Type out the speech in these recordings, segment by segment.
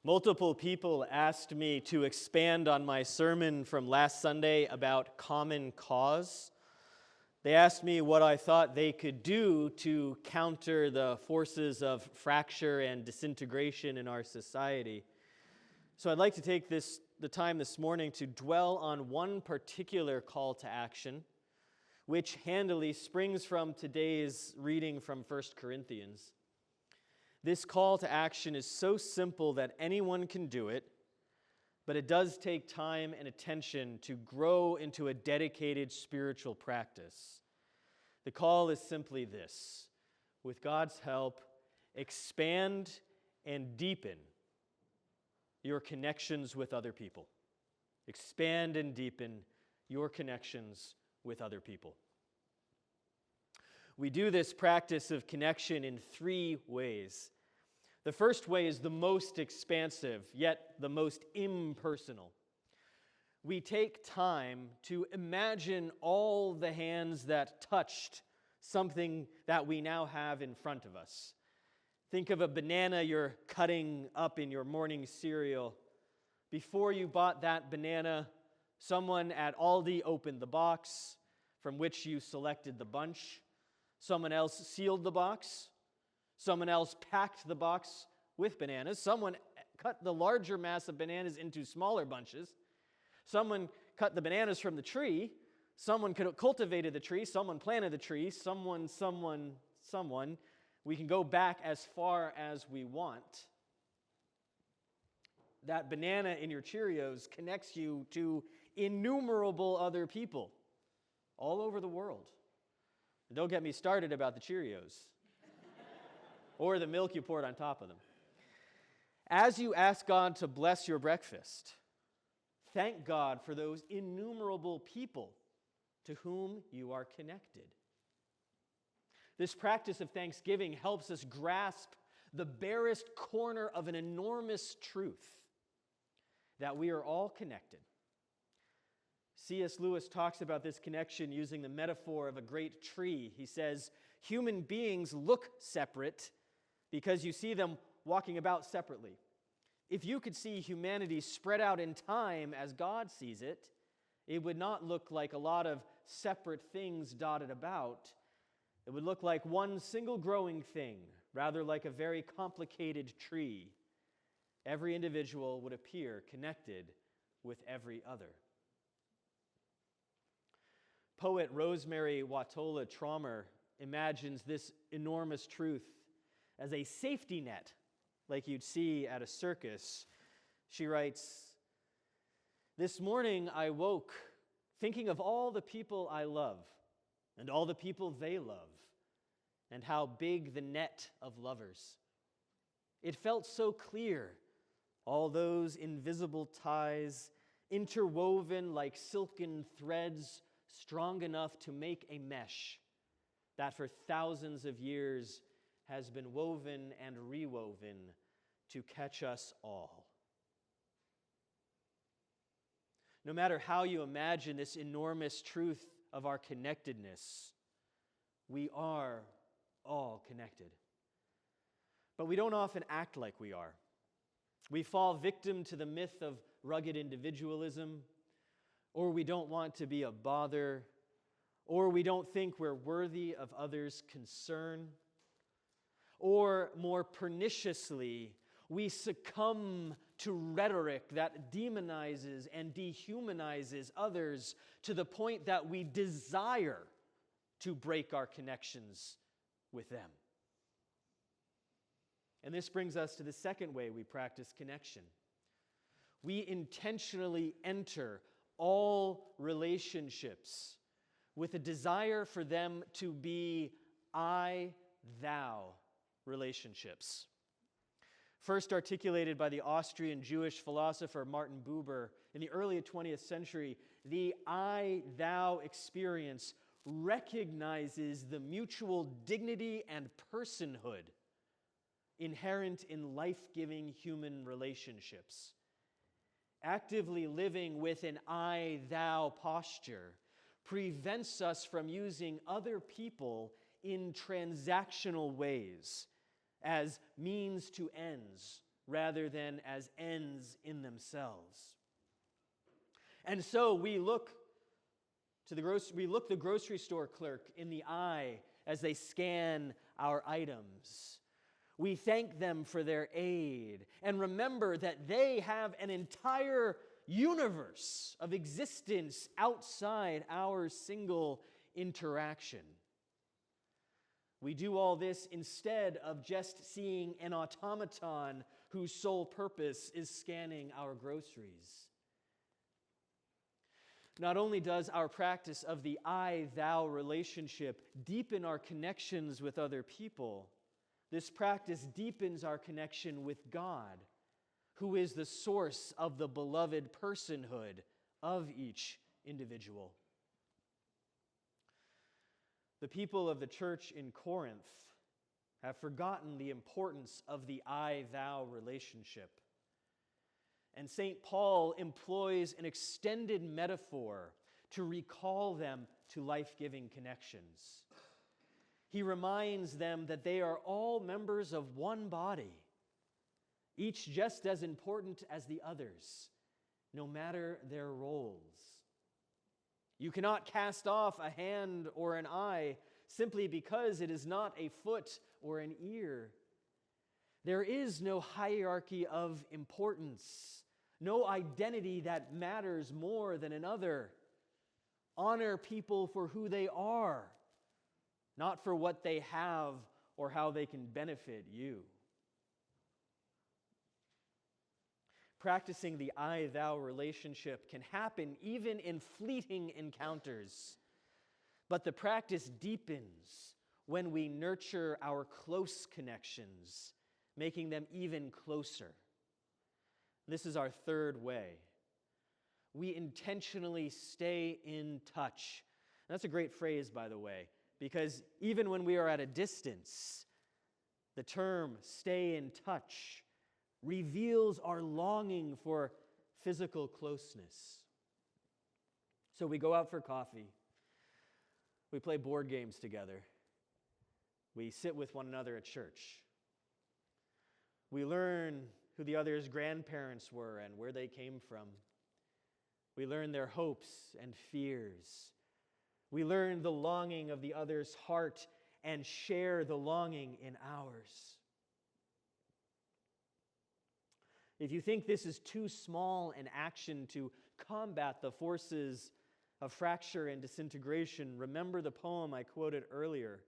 Multiple people asked me to expand on my sermon from last Sunday about common cause. They asked me what I thought they could do to counter the forces of fracture and disintegration in our society. So I'd like to take the time this morning to dwell on one particular call to action, which handily springs from today's reading from 1 Corinthians. This call to action is so simple that anyone can do it, but it does take time and attention to grow into a dedicated spiritual practice. The call is simply this: with God's help, expand and deepen your connections with other people. Expand and deepen your connections with other people. We do this practice of connection in three ways. The first way is the most expansive, yet the most impersonal. We take time to imagine all the hands that touched something that we now have in front of us. Think of a banana you're cutting up in your morning cereal. Before you bought that banana, someone at Aldi opened the box from which you selected the bunch. Someone else sealed the box. Someone else packed the box with bananas. Someone cut the larger mass of bananas into smaller bunches. Someone cut the bananas from the tree. Someone cultivated the tree. Someone planted the tree. Someone. We can go back as far as we want. That banana in your Cheerios connects you to innumerable other people all over the world. And don't get me started about the Cheerios or the milk you poured on top of them. As you ask God to bless your breakfast, thank God for those innumerable people to whom you are connected. This practice of thanksgiving helps us grasp the barest corner of an enormous truth, that we are all connected. C.S. Lewis talks about this connection using the metaphor of a great tree. He says, human beings look separate because you see them walking about separately. If you could see humanity spread out in time as God sees it, it would not look like a lot of separate things dotted about. It would look like one single growing thing, rather like a very complicated tree. Every individual would appear connected with every other. Poet Rosemary Watola Traumer imagines this enormous truth as a safety net, like you'd see at a circus. She writes, "This morning I woke thinking of all the people I love and all the people they love and how big the net of lovers. It felt so clear, all those invisible ties interwoven like silken threads strong enough to make a mesh that for thousands of years has been woven and rewoven to catch us all." No matter how you imagine this enormous truth of our connectedness, we are all connected. But we don't often act like we are. We fall victim to the myth of rugged individualism, or we don't want to be a bother, or we don't think we're worthy of others' concern, or more perniciously, we succumb to rhetoric that demonizes and dehumanizes others to the point that we desire to break our connections with them. And this brings us to the second way we practice connection. We intentionally enter all relationships with a desire for them to be I-thou relationships. First articulated by the Austrian Jewish philosopher Martin Buber in the early 20th century, the I-thou experience recognizes the mutual dignity and personhood inherent in life-giving human relationships. Actively living with an I-thou posture prevents us from using other people in transactional ways as means to ends rather than as ends in themselves. And so we look the grocery store clerk in the eye as they scan our items. We thank them for their aid and remember that they have an entire universe of existence outside our single interaction. We do all this instead of just seeing an automaton whose sole purpose is scanning our groceries. Not only does our practice of the I-thou relationship deepen our connections with other people, this practice deepens our connection with God, who is the source of the beloved personhood of each individual. The people of the church in Corinth have forgotten the importance of the I-thou relationship. And St. Paul employs an extended metaphor to recall them to life-giving connections. He reminds them that they are all members of one body, each just as important as the others, no matter their roles. You cannot cast off a hand or an eye simply because it is not a foot or an ear. There is no hierarchy of importance, no identity that matters more than another. Honor people for who they are, not for what they have or how they can benefit you. Practicing the I-thou relationship can happen even in fleeting encounters, but the practice deepens when we nurture our close connections, making them even closer. This is our third way. We intentionally stay in touch. And that's a great phrase, by the way, because even when we are at a distance, the term stay in touch reveals our longing for physical closeness. So we go out for coffee. We play board games together. We sit with one another at church. We learn who the other's grandparents were and where they came from. We learn their hopes and fears. We learn the longing of the other's heart and share the longing in ours. If you think this is too small an action to combat the forces of fracture and disintegration, remember the poem I quoted earlier.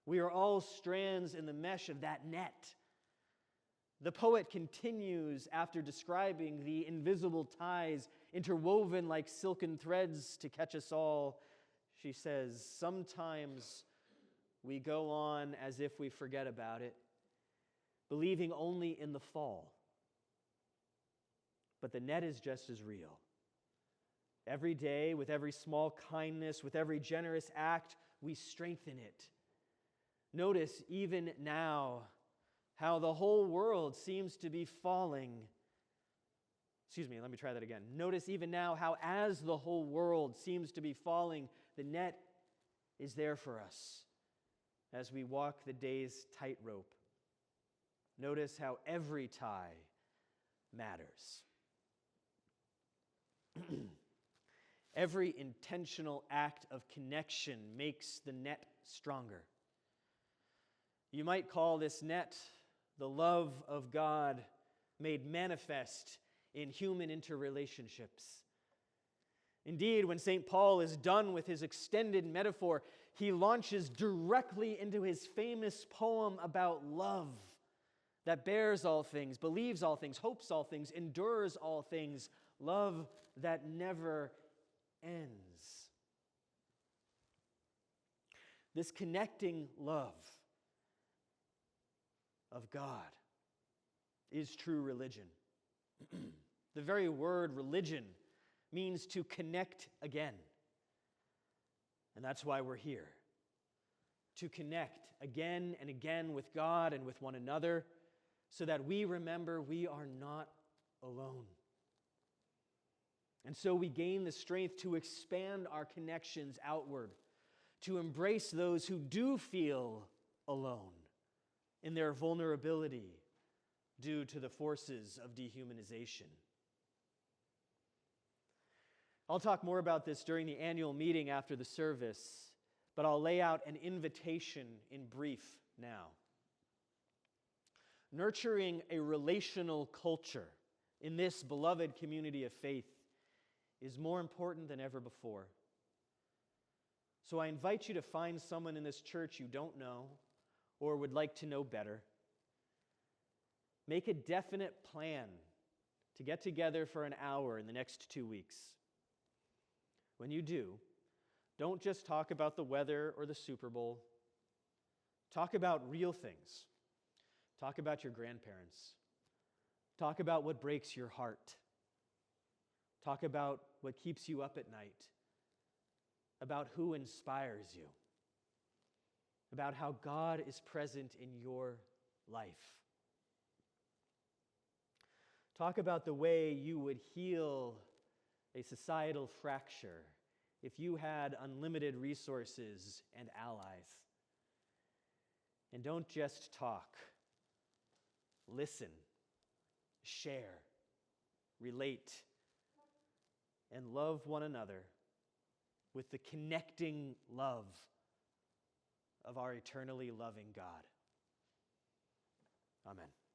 We are all strands in the mesh of that net. The poet continues after describing the invisible ties interwoven like silken threads to catch us all. She says, sometimes we go on as if we forget about it, believing only in the fall. But the net is just as real. Every day, with every small kindness, with every generous act, we strengthen it. Notice even now how the whole world seems to be falling. Notice even now how as the whole world seems to be falling, the net is there for us as we walk the day's tightrope. Notice how every tie matters. Every intentional act of connection makes the net stronger. You might call this net the love of God made manifest in human interrelationships. Indeed, when St. Paul is done with his extended metaphor, he launches directly into his famous poem about love that bears all things, believes all things, hopes all things, endures all things, love that never ends. This connecting love of God is true religion. The very word religion means to connect again. And that's why we're here. To connect again and again with God and with one another so that we remember we are not alone. And so we gain the strength to expand our connections outward, to embrace those who do feel alone in their vulnerability, due to the forces of dehumanization. I'll talk more about this during the annual meeting after the service, but I'll lay out an invitation in brief now. Nurturing a relational culture in this beloved community of faith is more important than ever before. So I invite you to find someone in this church you don't know or would like to know better. Make a definite plan to get together for an hour in the next 2 weeks. When you do, don't just talk about the weather or the Super Bowl. Talk about real things. Talk about your grandparents. Talk about what breaks your heart. Talk about what keeps you up at night. About who inspires you. About how God is present in your life. Talk about the way you would heal a societal fracture if you had unlimited resources and allies. And don't just talk. Listen, share, relate, and love one another with the connecting love of our eternally loving God. Amen.